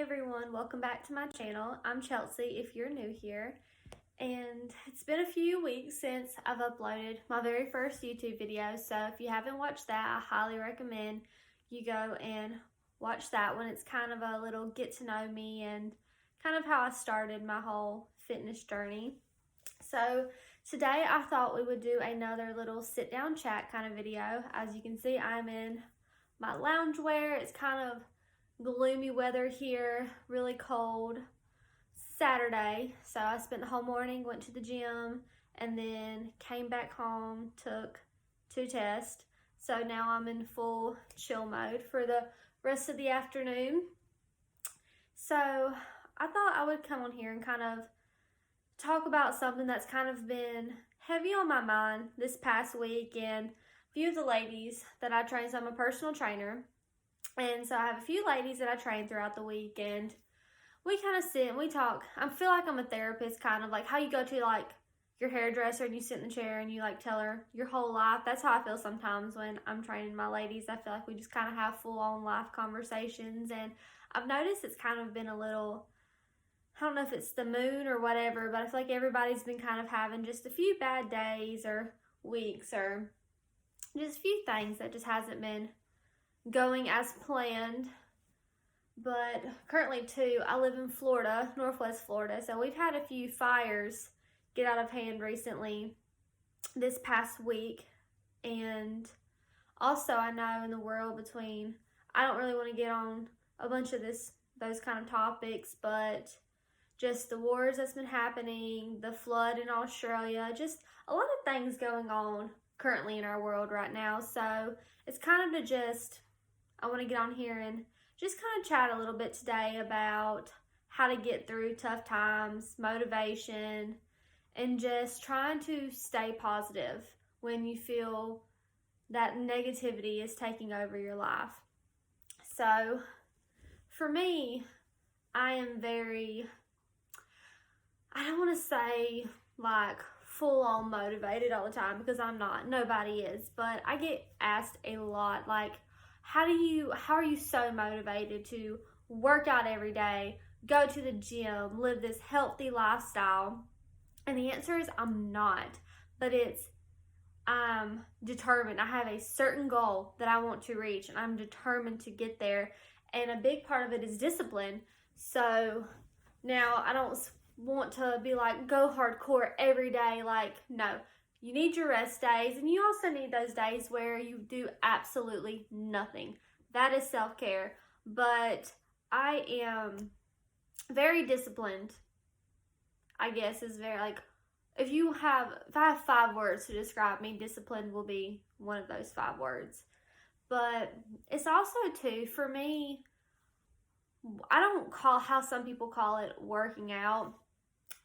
everyone, welcome back to my channel. I'm Chelsea if you're new here, and it's been a few weeks since I've uploaded my very first YouTube video, so if you haven't watched that, I highly recommend you go and watch that one. It's kind of a little get to know me and kind of how I started my whole fitness journey. So today I thought we would do another little sit down chat kind of video. As you can see, I'm in my loungewear. It's kind of gloomy weather here, really cold. Saturday, so I spent the whole morning, went to the gym, and then came back home, took 2 tests. So now I'm in full chill mode for the rest of the afternoon. So I thought I would come on here and kind of talk about something that's kind of been heavy on my mind this past week, and a few of the ladies that I train. So I'm a personal trainer, and so I have a few ladies that I train throughout the week, and we kind of sit and we talk. I feel like I'm a therapist, kind of like how you go to like your hairdresser and you sit in the chair and you like tell her your whole life. That's how I feel sometimes when I'm training my ladies. I feel like we just kind of have full on life conversations, and I've noticed it's kind of been a little, I don't know if it's the moon or whatever, but I feel like everybody's been kind of having just a few bad days or weeks or just a few things that just hasn't been going as planned. But currently too, I live in Florida, Northwest Florida, so we've had a few fires get out of hand recently this past week. And also I know in the world between, I don't really want to get on a bunch of those kind of topics, but just the wars that's been happening, the flood in Australia, just a lot of things going on currently in our world right now. So it's kind of I want to get on here and just kind of chat a little bit today about how to get through tough times, motivation, and just trying to stay positive when you feel that negativity is taking over your life. So for me, I am very, I don't want to say like full on motivated all the time, because I'm not. Nobody is. But I get asked a lot, like, how are you so motivated to work out every day, go to the gym, live this healthy lifestyle? And the answer is I'm not. But I'm determined. I have a certain goal that I want to reach, and I'm determined to get there. And a big part of it is discipline. So now I don't want to be like, go hardcore every day. Like, no. You need your rest days, and you also need those days where you do absolutely nothing. That is self-care. But I am very disciplined, I guess, is very, like, if I have 5 words to describe me, disciplined will be one of those 5 words. But it's also, too, for me, I don't call how some people call it working out.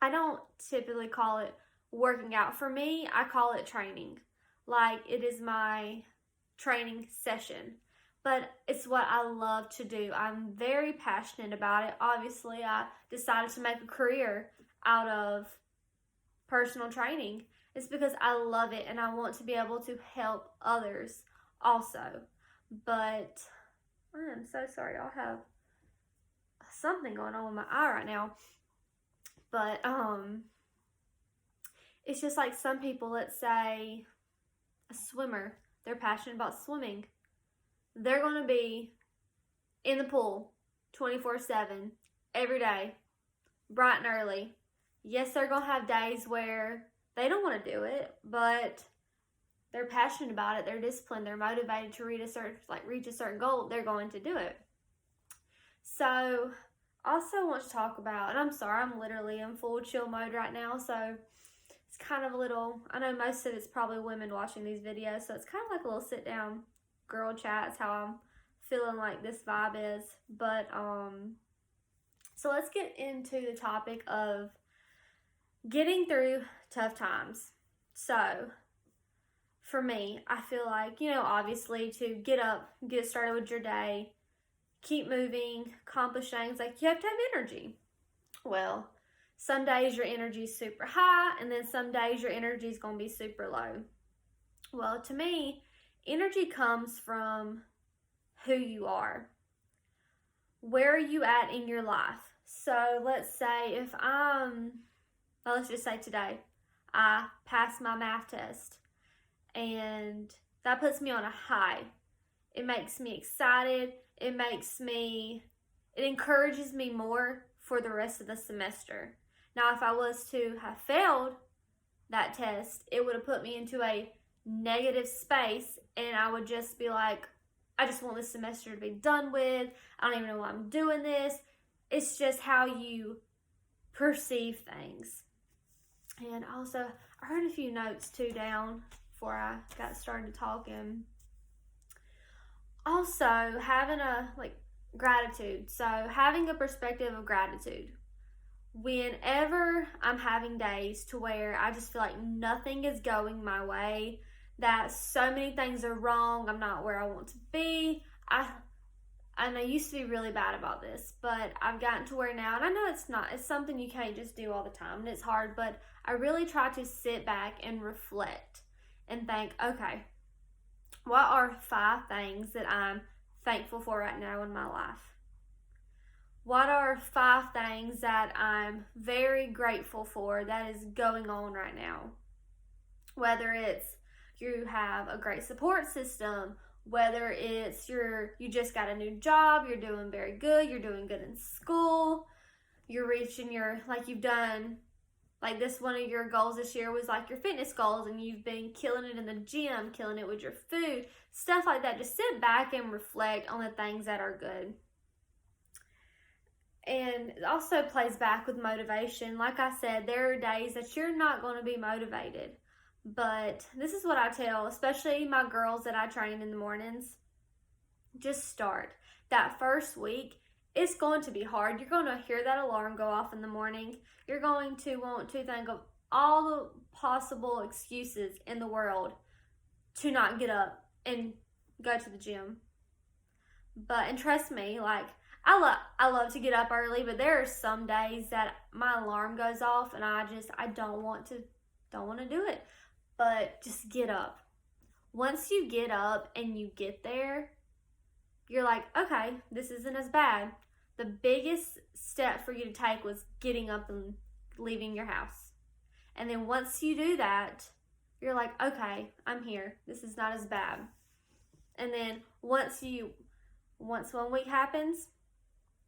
I don't typically call it working out. For me, I call it training. Like, it is my training session, but it's what I love to do. I'm very passionate about it. Obviously, I decided to make a career out of personal training. It's because I love it and I want to be able to help others also. But I am so sorry. I'll have something going on with my eye right now. But it's just like some people, let's say a swimmer, they're passionate about swimming. They're going to be in the pool 24/7 every day, bright and early. Yes, they're going to have days where they don't want to do it, but they're passionate about it. They're disciplined. They're motivated to reach a certain goal. They're going to do it. So also want to talk about, and I'm sorry, I'm literally in full chill mode right now, so it's kind of a little, I know most of it's probably women watching these videos, so it's kind of like a little sit down girl chat. It's how I'm feeling like this vibe is. But so let's get into the topic of getting through tough times. So for me, I feel like, obviously to get up, get started with your day, keep moving, accomplish things, like, you have to have energy. Well, some days your energy is super high, and then some days your energy is going to be super low. Well, to me, energy comes from who you are. where are you at in your life? So let's say if let's just say today, I passed my math test, and that puts me on a high. It makes me excited. It encourages me more for the rest of the semester. Now, if I was to have failed that test, it would have put me into a negative space, and I would just be like, I just want this semester to be done with. I don't even know why I'm doing this. It's just how you perceive things. And also, I wrote a few notes too down before I got started talking. Also, having gratitude. So having a perspective of gratitude. Whenever I'm having days to where I just feel like nothing is going my way, that so many things are wrong, I'm not where I want to be. I used to be really bad about this, but I've gotten to where now, and I know it's something you can't just do all the time, and it's hard, but I really try to sit back and reflect and think, okay, what are 5 things that I'm thankful for right now in my life? What are 5 things that I'm very grateful for that is going on right now? Whether it's you have a great support system, whether it's you just got a new job, you're doing very good, you're doing good in school, you're reaching you've done, this one of your goals this year was your fitness goals, and you've been killing it in the gym, killing it with your food, stuff like that. Just sit back and reflect on the things that are good. And it also plays back with motivation. Like I said, there are days that you're not going to be motivated. But this is what I tell, especially my girls that I train in the mornings. Just start. That first week, it's going to be hard. You're going to hear that alarm go off in the morning. You're going to want to think of all the possible excuses in the world to not get up and go to the gym. And trust me, I love to get up early, but there are some days that my alarm goes off and I don't want to do it. But just get up. Once you get up and you get there, you're like, okay, this isn't as bad. The biggest step for you to take was getting up and leaving your house. And then once you do that, you're like, okay, I'm here. This is not as bad. And then once 1 week happens,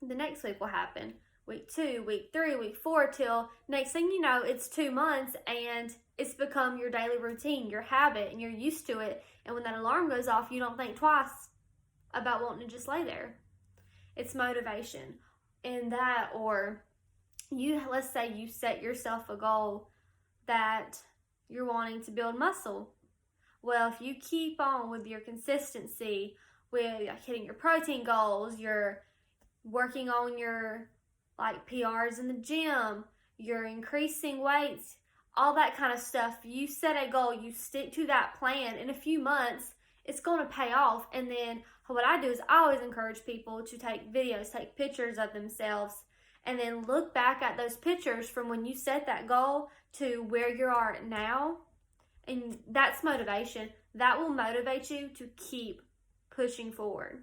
the next week will happen. Week 2, week 3, week 4, till next thing you know, it's 2 months and it's become your daily routine, your habit, and you're used to it. And when that alarm goes off, you don't think twice about wanting to just lay there. It's motivation. And that, or let's say you set yourself a goal that you're wanting to build muscle. Well, if you keep on with your consistency, with hitting your protein goals, you're working on your PRs in the gym, you're increasing weights, all that kind of stuff. You set a goal, you stick to that plan. In a few months, it's going to pay off. And then what I do is I always encourage people to take videos, take pictures of themselves, and then look back at those pictures from when you set that goal to where you are now. And that's motivation. That will motivate you to keep pushing forward.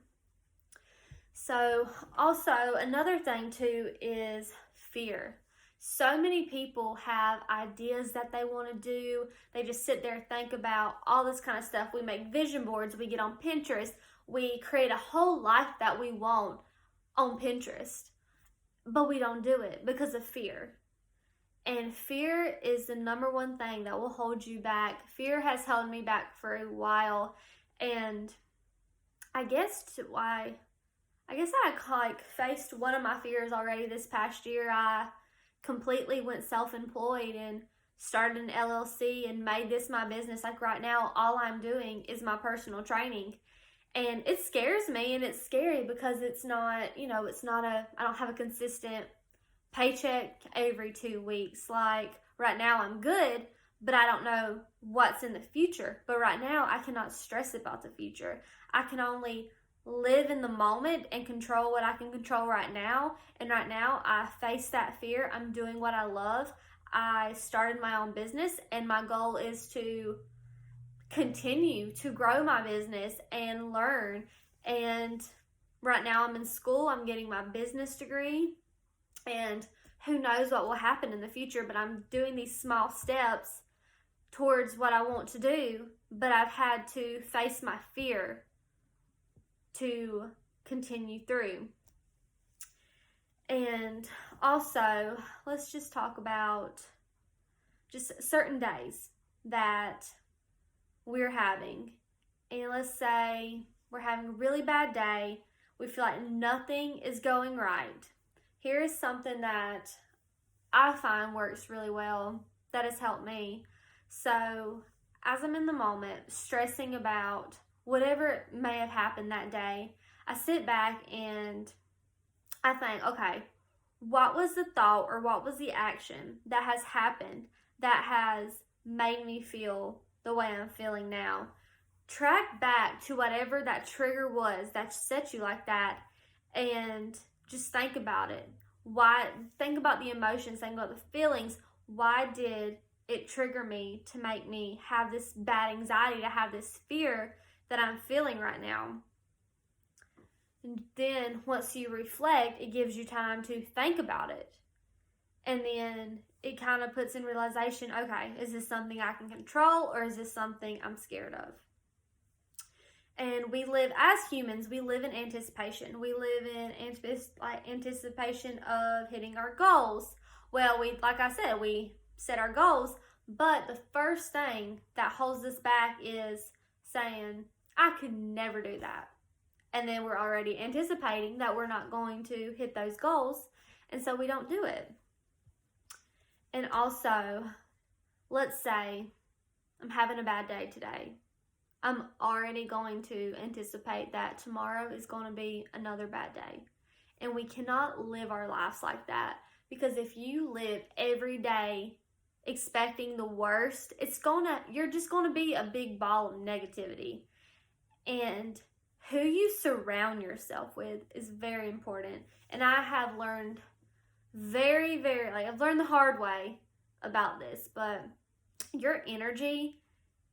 So also another thing too is fear. So many people have ideas that they want to do. They just sit there and think about all this kind of stuff. We make vision boards. We get on Pinterest. We create a whole life that we want on Pinterest. But we don't do it because of fear. And fear is the number one thing that will hold you back. Fear has held me back for a while. And I guess I faced one of my fears already this past year. I completely went self-employed and started an LLC and made this my business. Right now, all I'm doing is my personal training. And it scares me, and it's scary because it's not, I don't have a consistent paycheck every 2 weeks. Right now I'm good, but I don't know what's in the future. But right now I cannot stress about the future. I can only live in the moment and control what I can control right now. And right now I face that fear. I'm doing what I love. I started my own business, and my goal is to continue to grow my business and learn and right now I'm in school, I'm getting my business degree, and who knows what will happen in the future, but I'm doing these small steps towards what I want to do, but I've had to face my fear to continue through. And also, let's just talk about just certain days that we're having. And let's say we're having a really bad day. We feel like nothing is going right. Here is something that I find works really well that has helped me. So, as I'm in the moment, stressing about whatever may have happened that day, I sit back and I think, okay, what was the thought or what was the action that has happened that has made me feel the way I'm feeling now? Track back to whatever that trigger was that set you like that, and just think about it. Why? Think about the emotions, think about the feelings. Why did it trigger me to make me have this bad anxiety, to have this fear that I'm feeling right now? And then once you reflect, it gives you time to think about it. And then it kind of puts in realization, okay, is this something I can control, or is this something I'm scared of? And we live, as humans, we live in anticipation. We live in anticipation of hitting our goals. Well, like I said, we set our goals, but the first thing that holds us back is saying, I could never do that. And then we're already anticipating that we're not going to hit those goals, and so we don't do it. And also, let's say I'm having a bad day today. I'm already going to anticipate that tomorrow is going to be another bad day. And we cannot live our lives like that, because if you live every day expecting the worst, you're just going to be a big ball of negativity. And who you surround yourself with is very important. And I have learned I've learned the hard way about this, but your energy,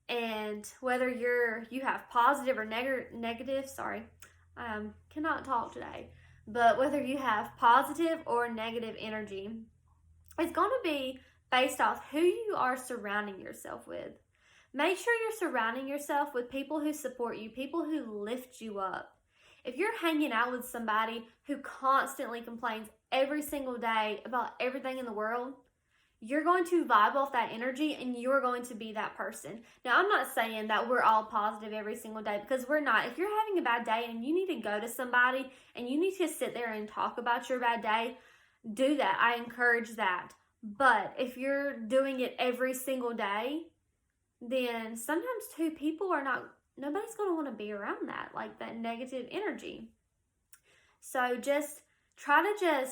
and whether you have positive or negative, cannot talk today, but whether you have positive or negative energy, it's going to be based off who you are surrounding yourself with. Make sure you're surrounding yourself with people who support you, people who lift you up. If you're hanging out with somebody who constantly complains every single day about everything in the world, you're going to vibe off that energy, and you're going to be that person. Now, I'm not saying that we're all positive every single day, because we're not. If you're having a bad day and you need to go to somebody and you need to sit there and talk about your bad day, do that. I encourage that. But if you're doing it every single day, then sometimes too, nobody's going to want to be around that, like that negative energy. So just try to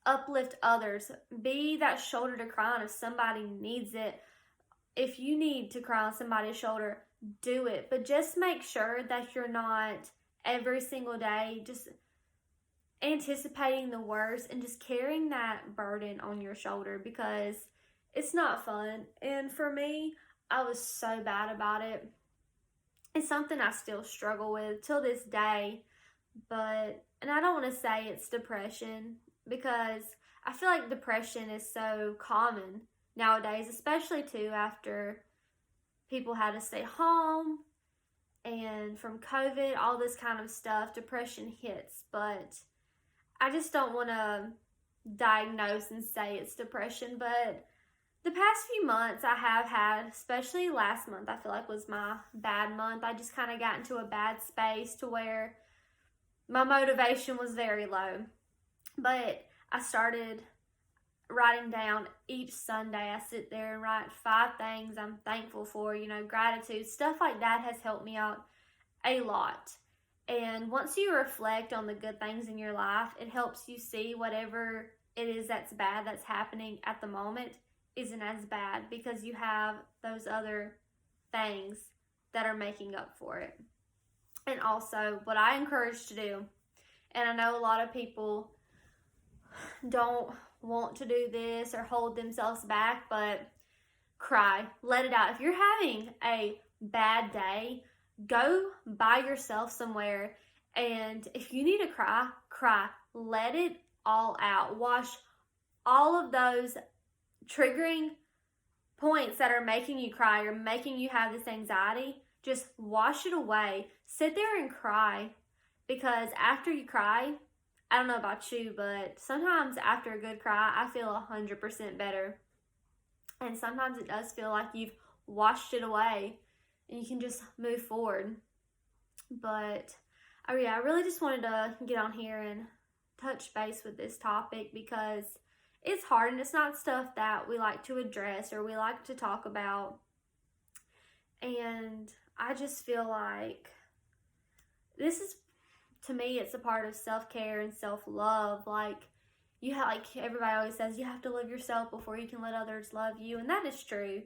uplift others. Be that shoulder to cry on if somebody needs it. If you need to cry on somebody's shoulder, do it. But just make sure that you're not every single day just anticipating the worst and just carrying that burden on your shoulder, because it's not fun. And for me, I was so bad about it. It's something I still struggle with till this day. And I don't want to say it's depression, because I feel like depression is so common nowadays, especially too after people had to stay home and from COVID, all this kind of stuff, depression hits. But I just don't want to diagnose and say it's depression. But the past few months I have had, especially last month, I feel like was my bad month. I just kind of got into a bad space to where my motivation was very low. But I started writing down each Sunday. I sit there and write 5 things I'm thankful for, gratitude. Stuff like that has helped me out a lot. And once you reflect on the good things in your life, it helps you see whatever it is that's bad that's happening at the moment isn't as bad, because you have those other things that are making up for it. And also, what I encourage to do, and I know a lot of people don't want to do this or hold themselves back, but cry, let it out. If you're having a bad day, go by yourself somewhere And if you need to cry, cry. Let it all out. Wash all of those triggering points that are making you cry or making you have this anxiety. Just wash it away. Sit there and cry, because after you cry, I don't know about you, but sometimes after a good cry, I feel 100% better. And sometimes it does feel like you've washed it away and you can just move forward. But I really just wanted to get on here and touch base with this topic, because it's hard and it's not stuff that we like to address or we like to talk about. And I just feel like this is, to me, it's a part of self-care and self-love. Like, everybody always says, you have to love yourself before you can let others love you. And that is true.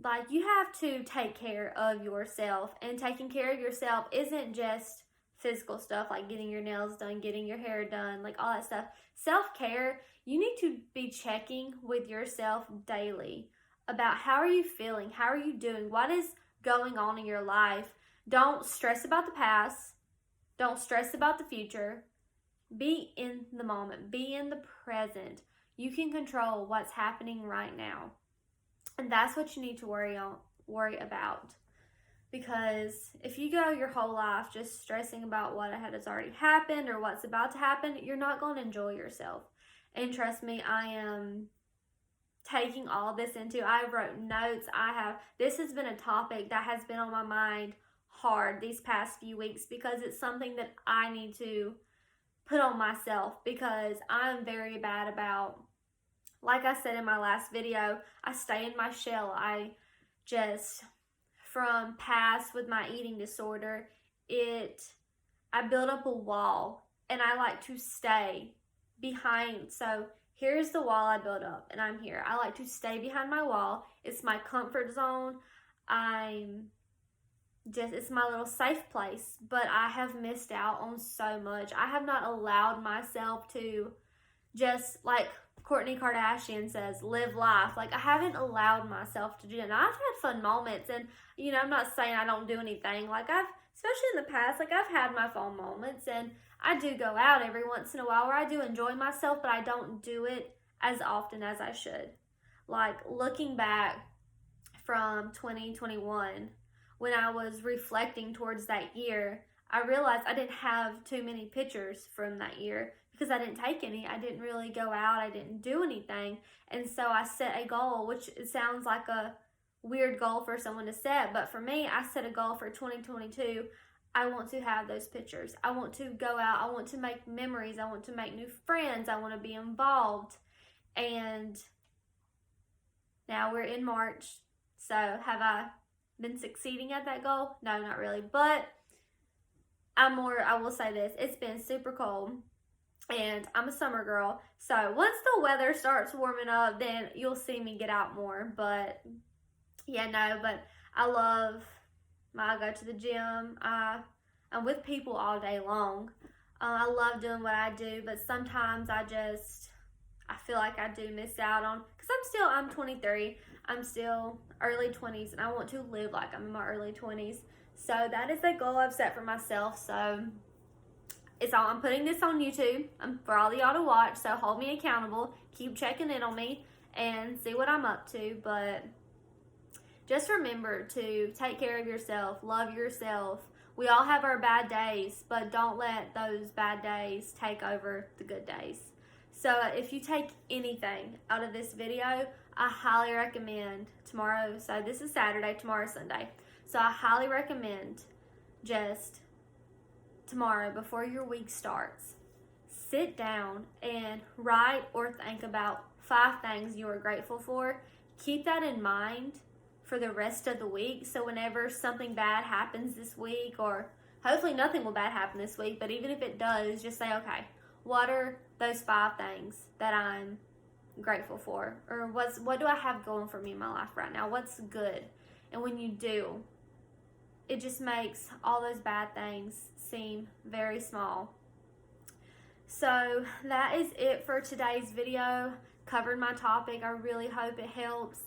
Like, you have to take care of yourself. And taking care of yourself isn't just physical stuff like getting your nails done, getting your hair done, like all that stuff. Self-care, you need to be checking with yourself daily about how are you feeling, how are you doing, what is going on in your life. Don't stress about the past. Don't stress about the future. Be in the moment. Be in the present. You can control what's happening right now. And that's what you need to worry about. Because if you go your whole life just stressing about what has already happened or what's about to happen, you're not going to enjoy yourself. And trust me, I am taking all this into, I wrote notes. This has been a topic that has been on my mind hard these past few weeks, because it's something that I need to put on myself, because I'm very bad about, like I said in my last video, I stay in my shell. I just, from past with my eating disorder, I build up a wall and I like to stay behind. So here's the wall I built up and I'm here. I like to stay behind my wall. It's my comfort zone. It's my little safe place, but I have missed out on so much. I have not allowed myself to, just like Kourtney Kardashian says, live life. Like, I haven't allowed myself to do that. And I've had fun moments, and I'm not saying I don't do anything. Like, especially in the past, like, I've had my fun moments, and I do go out every once in a while where I do enjoy myself, but I don't do it as often as I should. Like, looking back from 2021, when I was reflecting towards that year, I realized I didn't have too many pictures from that year because I didn't take any. I didn't really go out. I didn't do anything. And so I set a goal, which it sounds like a weird goal for someone to set, but for me, I set a goal for 2022. I want to have those pictures. I want to go out. I want to make memories. I want to make new friends. I want to be involved. And now we're in March. So have I been succeeding at that goal? No, not really. But I will say this, it's been super cold and I'm a summer girl. So once the weather starts warming up, then you'll see me get out more. But but I go to the gym. I'm with people all day long. I love doing what I do, but sometimes I feel like I do miss out on, because I'm 23. I'm still early 20s, and I want to live like I'm in my early 20s. So that is the goal I've set for myself. So I'm putting this on YouTube for all of y'all to watch. So hold me accountable. Keep checking in on me and see what I'm up to. But just remember to take care of yourself. Love yourself. We all have our bad days, but don't let those bad days take over the good days. So if you take anything out of this video, I highly recommend tomorrow. So this is Saturday, tomorrow's Sunday. So I highly recommend just tomorrow, before your week starts, sit down and write or think about 5 things you are grateful for. Keep that in mind for the rest of the week. So whenever something bad happens this week, or hopefully nothing will bad happen this week, but even if it does, just say, okay, what are those 5 things that I'm grateful for? Or what do I have going for me in my life right now? What's good? And when you do, it just makes all those bad things seem very small. So that is it for today's video. Covered my topic. I really hope it helps.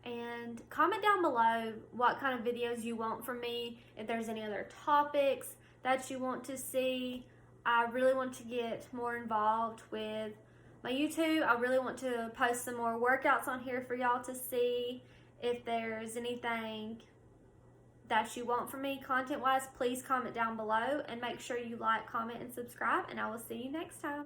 And comment down below what kind of videos you want from me. If there's any other topics that you want to see. I really want to get more involved with my YouTube. I really want to post some more workouts on here for y'all to see. If there's anything that you want from me content wise, please comment down below, and make sure you like, comment, and subscribe, and I will see you next time.